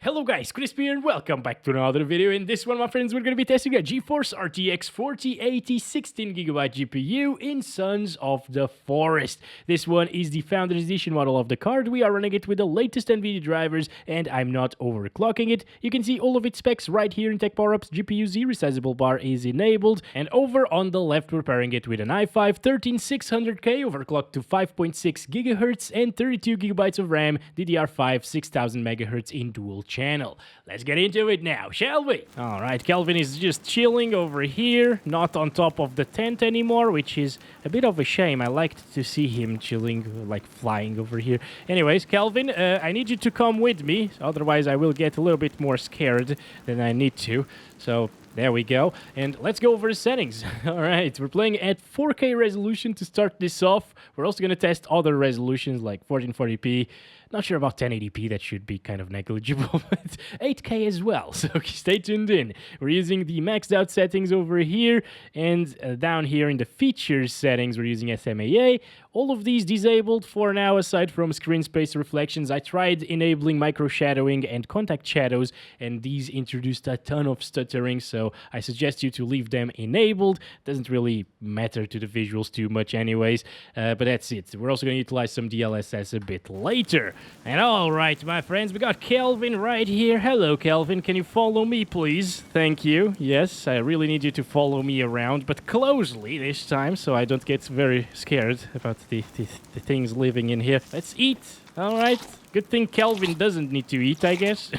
Hello guys, Crispy here and welcome back to another video. In this one, my friends, we're going to be testing a GeForce RTX 4080 16GB GPU in Sons of the Forest. This one is the Founders Edition model of the card. We are running it with the latest Nvidia drivers and I'm not overclocking it. You can see all of its specs right here in Tech Power-Ups. GPU Z resizable bar is enabled, and over on the left we're pairing it with an i5 13600K overclocked to 5.6 GHz and 32GB of RAM, DDR5 6000 MHz in dual channel. Let's get into it now, shall we? Alright, Kelvin is just chilling over here, not on top of the tent anymore, which is a bit of a shame. I liked to see him chilling, like flying over here. Anyways, Kelvin, I need you to come with me, otherwise I will get a little bit more scared than I need to. So there we go, and let's go over the settings. Alright, we're playing at 4K resolution to start this off. We're also going to test other resolutions like 1440p. Not sure about 1080p, that should be kind of negligible, but 8K as well, so stay tuned in. We're using the maxed out settings over here, and down here in the features settings, we're using SMAA. All of these disabled for now, aside from screen space reflections. I tried enabling micro shadowing and contact shadows, and these introduced a ton of stuttering, so I suggest you to leave them enabled. Doesn't really matter to the visuals too much anyways, but that's it. We're also going to utilize some DLSS a bit later. And alright, my friends, we got Kelvin right here. Hello, Kelvin. Can you follow me, please? Thank you. Yes, I really need you to follow me around, but closely this time, so I don't get very scared about the things living in here. Let's eat. Alright. Good thing Kelvin doesn't need to eat, I guess.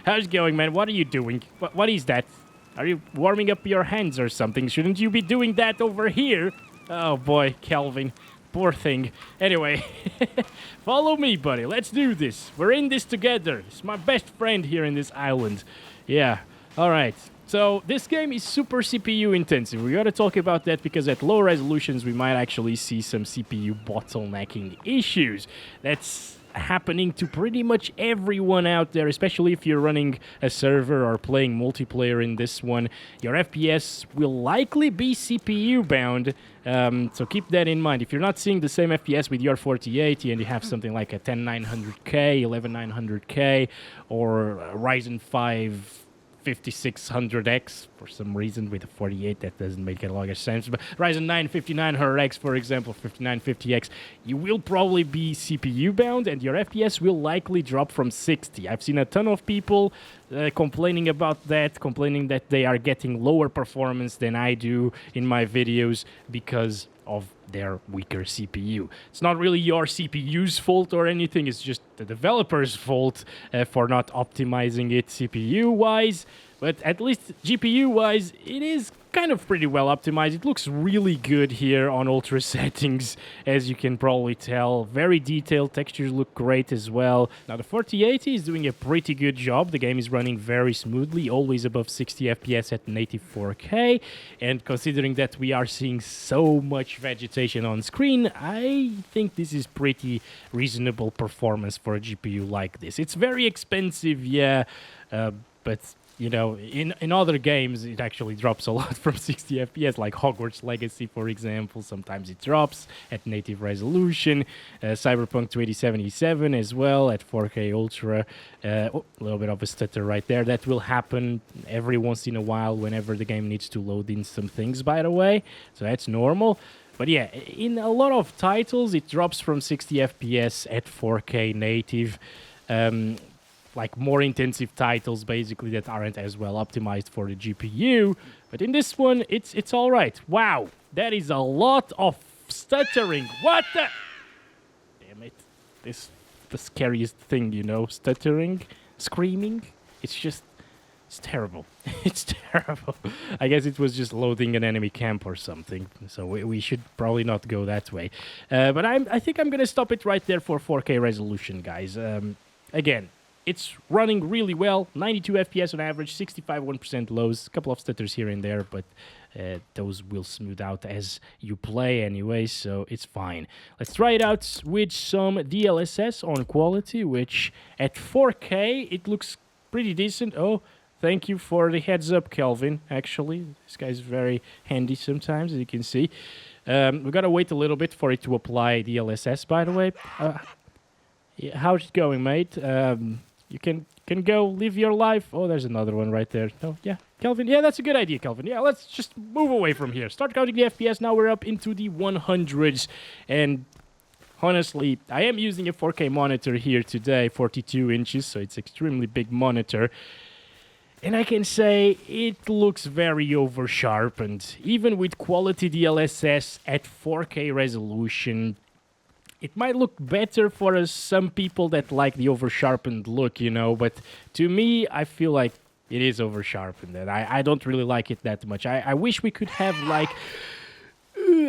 How's it going, man? What are you doing? What is that? Are you warming up your hands or something? Shouldn't you be doing that over here? Oh boy, Kelvin. Poor thing. Anyway, follow me, buddy. Let's do this. We're in this together. It's my best friend here in this island. Yeah. All right. So this game is super CPU intensive. We gotta talk about that because at low resolutions we might actually see some CPU bottlenecking issues. That's happening to pretty much everyone out there, especially if you're running a server or playing multiplayer in this one. Your FPS will likely be CPU bound, so keep that in mind. If you're not seeing the same FPS with your 4080 and you have something like a 10900K, 11900K, or a Ryzen 5 5600X for some reason with a 48, that doesn't make a lot of sense, but Ryzen 9 5900X, for example, 5950X, you will probably be CPU bound and your FPS will likely drop from 60. I've seen a ton of people complaining about that, complaining that they are getting lower performance than I do in my videos because of their weaker CPU. It's not really your CPU's fault or anything, it's just the developer's fault for not optimizing it CPU-wise, but at least GPU-wise, it is kind of pretty well optimized. It looks really good here on ultra settings, as you can probably tell. Very detailed, textures look great as well. Now the 4080 is doing a pretty good job. The game is running very smoothly, always above 60 FPS at native 4K, and considering that we are seeing so much vegetation on screen, I think this is pretty reasonable performance for a GPU like this. It's very expensive, yeah, but you know, in other games, it actually drops a lot from 60 FPS, like Hogwarts Legacy, for example. Sometimes it drops at native resolution. Cyberpunk 2077 as well at 4K Ultra. A little bit of a stutter right there. That will happen every once in a while whenever the game needs to load in some things, by the way. So that's normal. But yeah, in a lot of titles, it drops from 60 FPS at 4K native. Like more intensive titles basically that aren't as well optimized for the GPU, but in this one it's all right. Wow, that is a lot of stuttering. What the? Damn it! This the scariest thing, you know, stuttering, screaming. It's terrible. It's terrible. I guess it was just loading an enemy camp or something, so we should probably not go that way. But I think I'm gonna stop it right there for 4K resolution, guys. Again, it's running really well, 92 FPS on average, 65 1% lows, a couple of stutters here and there, but those will smooth out as you play anyway, so it's fine. Let's try it out with some DLSS on quality, which at 4K, it looks pretty decent. Oh, thank you for the heads up, Kelvin, actually. This guy's very handy sometimes, as you can see. We've got to wait a little bit for it to apply DLSS, by the way. Yeah, how's it going, mate? You can go live your life. Oh, there's another one right there. Oh, yeah. Kelvin, yeah, that's a good idea, Kelvin. Yeah, let's just move away from here. Start counting the FPS. Now we're up into the 100s. And honestly, I am using a 4K monitor here today, 42 inches, so it's extremely big monitor. And I can say it looks very over-sharpened. Even with quality DLSS at 4K resolution, it might look better for some people that like the over-sharpened look, you know, but to me, I feel like it is over-sharpened, and I don't really like it that much. I wish we could have, like,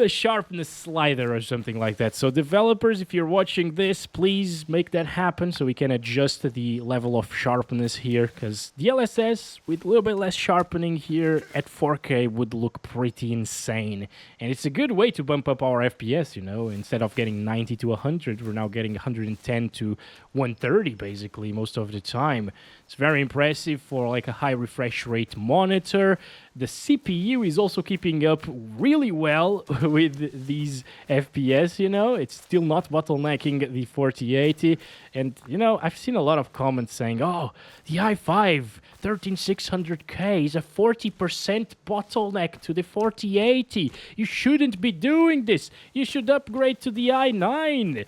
a sharpness slider or something like that. So developers, if you're watching this, please make that happen so we can adjust the level of sharpness here, because DLSS with a little bit less sharpening here at 4K would look pretty insane. And it's a good way to bump up our FPS, you know. Instead of getting 90 to 100, we're now getting 110 to 130 basically most of the time. It's very impressive for like a high refresh rate monitor. The CPU is also keeping up really well with these FPS, you know. It's still not bottlenecking the 4080. And, you know, I've seen a lot of comments saying, oh, the i5 13600K is a 40% bottleneck to the 4080. You shouldn't be doing this. You should upgrade to the i9.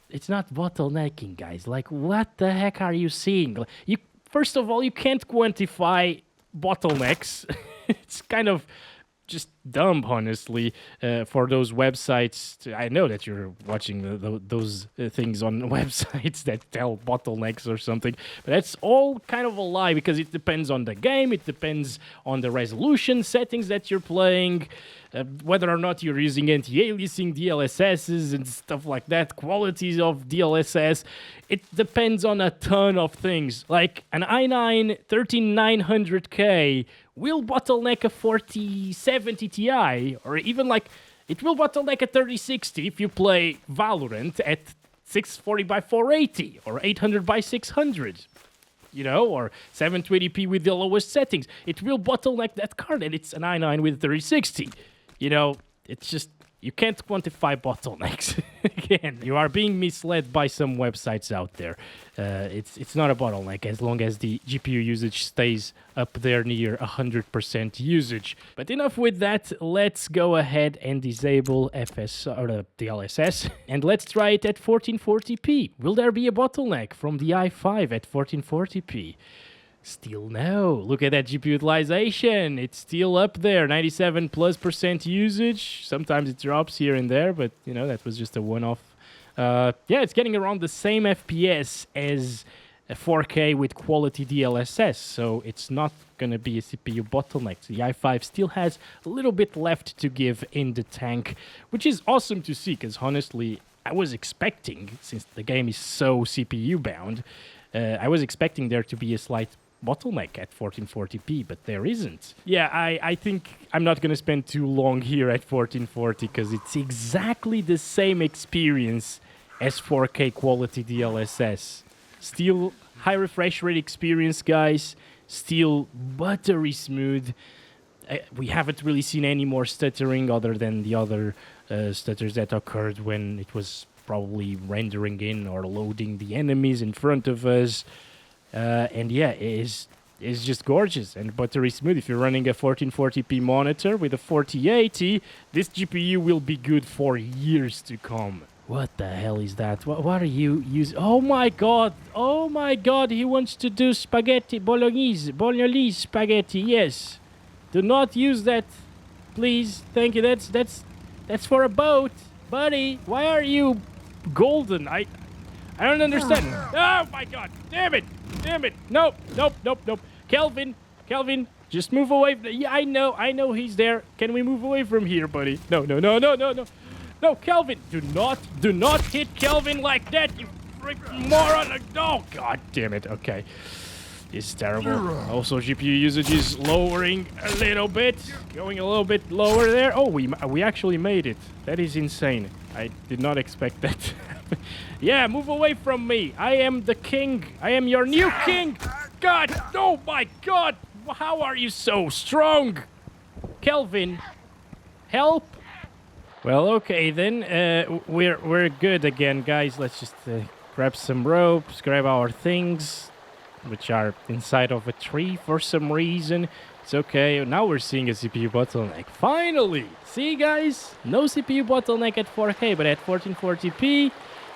It's not bottlenecking, guys. Like, what the heck are you seeing? First of all, you can't quantify bottlenecks. It's kind of just dumb, honestly, for those websites. I know that you're watching those things on websites that tell bottlenecks or something, but that's all kind of a lie because it depends on the game, it depends on the resolution settings that you're playing, whether or not you're using anti-aliasing DLSSs and stuff like that, qualities of DLSS. It depends on a ton of things. Like an i9 13900K will bottleneck a 4070 Ti, or even like it will bottleneck a 3060 if you play Valorant at 640 by 480 or 800 by 600. You know, or 720p with the lowest settings. It will bottleneck that card, and it's an i9 with 3060. You know, it's just, you can't quantify bottlenecks. Again, you are being misled by some websites out there. It's not a bottleneck as long as the GPU usage stays up there near 100% usage. But enough with that, let's go ahead and disable DLSS, and let's try it at 1440p. Will there be a bottleneck from the i5 at 1440p? Still no. Look at that GPU utilization. It's still up there, 97+% usage. Sometimes it drops here and there, but you know, that was just a one-off. Yeah, it's getting around the same FPS as a 4K with quality DLSS, so it's not going to be a CPU bottleneck. The i5 still has a little bit left to give in the tank, which is awesome to see, because honestly, I was expecting, since the game is so CPU bound, I was expecting there to be a slight bottleneck at 1440p, but there isn't. Yeah, I think I'm not going to spend too long here at 1440 because it's exactly the same experience as 4K quality DLSS. Still high refresh rate experience, guys. Still buttery smooth. We haven't really seen any more stuttering other than the other stutters that occurred when it was probably rendering in or loading the enemies in front of us. And yeah, it's just gorgeous and buttery smooth. If you're running a 1440p monitor with a 4080, this GPU will be good for years to come. What the hell is that? What are you using? Oh my god! Oh my god! He wants to do spaghetti bolognese spaghetti. Yes. Do not use that, please. Thank you. That's for a boat, buddy. Why are you golden? I don't understand. Oh my god! Damn it! Damn it! Nope! Kelvin, just move away. Yeah, I know he's there. Can we move away from here, buddy? No. No, Kelvin! Do not hit Kelvin like that, you freaking moron! Oh, god damn it. Okay. This is terrible. Also, GPU usage is lowering a little bit. Going a little bit lower there. Oh, we actually made it. That is insane. I did not expect that. Yeah, move away from me. I am the king. I am your new king. God, oh my god. How are you so strong? Kelvin, help. Well, okay then. We're good again, guys. Let's just grab some ropes, grab our things, which are inside of a tree for some reason. It's okay. Now we're seeing a CPU bottleneck. Finally! See, guys? No CPU bottleneck at 4K, but at 1440p,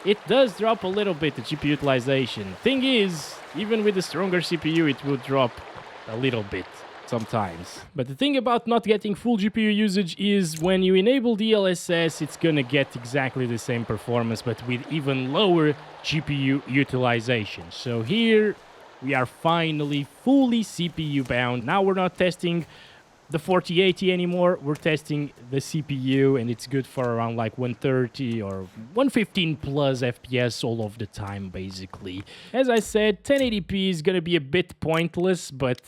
it does drop a little bit, the GPU utilization. Thing is, even with the stronger CPU, it will drop a little bit sometimes. But the thing about not getting full GPU usage is when you enable DLSS, it's gonna get exactly the same performance, but with even lower GPU utilization. So here, we are finally fully CPU bound. Now we're not testing the 4080 anymore. We're testing the CPU, and it's good for around like 130 or 115 plus FPS all of the time, basically. As I said, 1080p is gonna be a bit pointless, but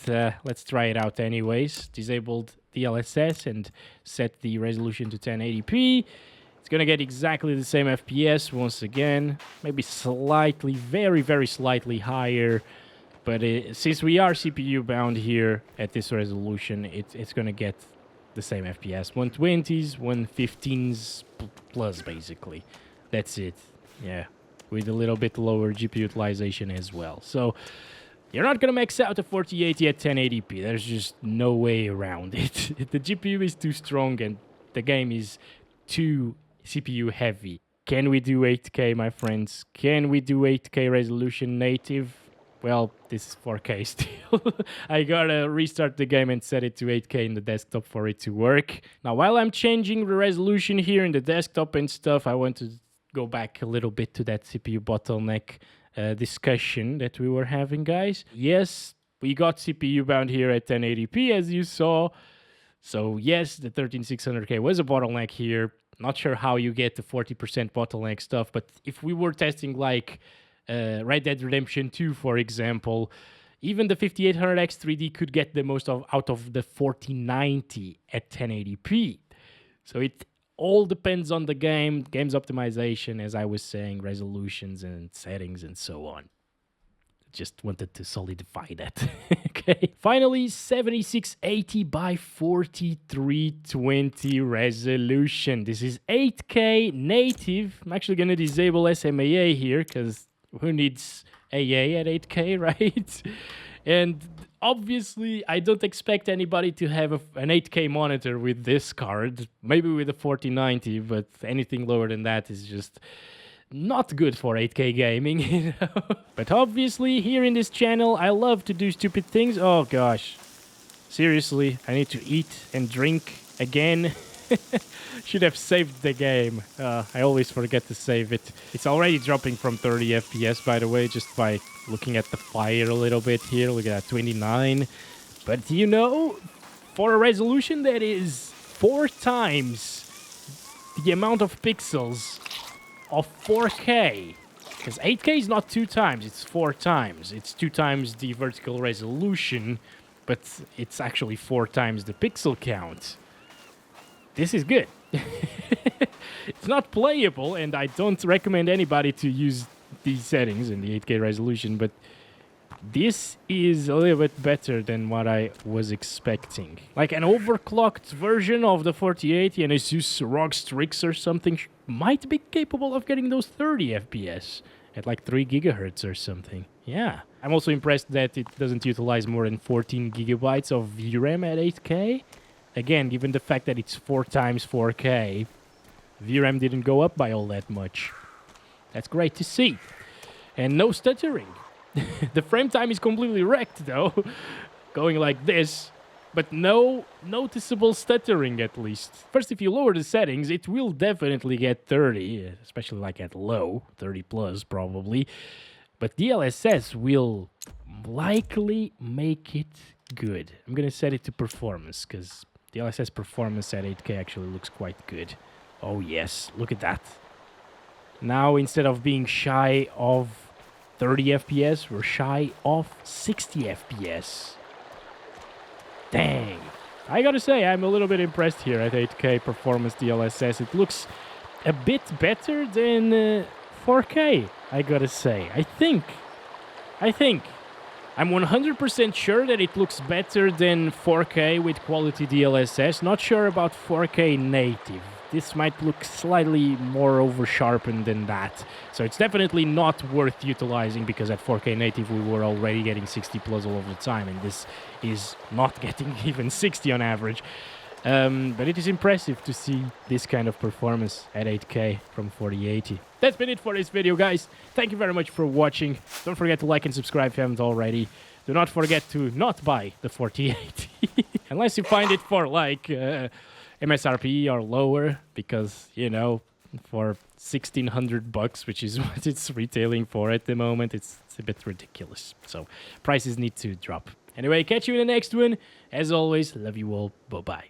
let's try it out anyways. Disabled DLSS and set the resolution to 1080p. It's gonna get exactly the same FPS once again, maybe slightly, very, very slightly higher. But since we are CPU bound here at this resolution, it's going to get the same FPS. 120s, 115s plus, basically. That's it. Yeah. With a little bit lower GPU utilization as well. So you're not going to max out a 4080 at 1080p. There's just no way around it. The GPU is too strong and the game is too CPU heavy. Can we do 8K, my friends? Can we do 8K resolution native? Well, this is 4K still. I gotta restart the game and set it to 8K in the desktop for it to work. Now, while I'm changing the resolution here in the desktop and stuff, I want to go back a little bit to that CPU bottleneck discussion that we were having, guys. Yes, we got CPU bound here at 1080p, as you saw. So yes, the 13600K was a bottleneck here. Not sure how you get the 40% bottleneck stuff, but if we were testing like Red Dead Redemption 2, for example, even the 5800X 3D could get the most out of the 4090 at 1080p. So it all depends on the game's optimization, as I was saying, resolutions and settings and so on. Just wanted to solidify that. Okay. Finally, 7680 by 4320 resolution. This is 8K native. I'm actually going to disable SMAA here because who needs AA at 8K, right? And obviously, I don't expect anybody to have an 8K monitor with this card. Maybe with a 4090, but anything lower than that is just not good for 8K gaming, you know? But obviously, here in this channel, I love to do stupid things. Oh gosh. Seriously, I need to eat and drink again. Should have saved the game. I always forget to save it. It's already dropping from 30 FPS, by the way, just by looking at the fire a little bit here. Look at that, 29. But you know, for a resolution that is 4 times the amount of pixels of 4K, because 8K is not 2 times, it's 4 times. It's 2 times the vertical resolution, but it's actually 4 times the pixel count. This is good. It's not playable, and I don't recommend anybody to use these settings in the 8K resolution, but this is a little bit better than what I was expecting. Like an overclocked version of the 4080, an Asus ROG Strix or something, might be capable of getting those 30 FPS at like 3 gigahertz or something. Yeah. I'm also impressed that it doesn't utilize more than 14 gigabytes of VRAM at 8K. Again, given the fact that it's 4 times 4K, VRAM didn't go up by all that much. That's great to see. And no stuttering. The frame time is completely wrecked, though. Going like this. But no noticeable stuttering, at least. First, if you lower the settings, it will definitely get 30. Especially like at low. 30 plus, probably. But DLSS will likely make it good. I'm going to set it to performance, because DLSS performance at 8K actually looks quite good. Oh yes, look at that. Now, instead of being shy of 30 FPS, we're shy of 60 FPS. Dang. I gotta say, I'm a little bit impressed here at 8K performance DLSS. It looks a bit better than 4K, I gotta say. I think. I'm 100% sure that it looks better than 4K with quality DLSS. Not sure about 4K native. this might look slightly more over-sharpened than that. So it's definitely not worth utilizing, because at 4K native we were already getting 60 plus all of the time, and this is not getting even 60 on average. But it is impressive to see this kind of performance at 8K from 4080. That's been it for this video, guys. Thank you very much for watching. Don't forget to like and subscribe if you haven't already. Do not forget to not buy the 4080 unless you find it for like MSRP or lower, because, you know, for $1,600, which is what it's retailing for at the moment, it's a bit ridiculous. So prices need to drop. Anyway, catch you in the next one. As always, love you all. Bye-bye.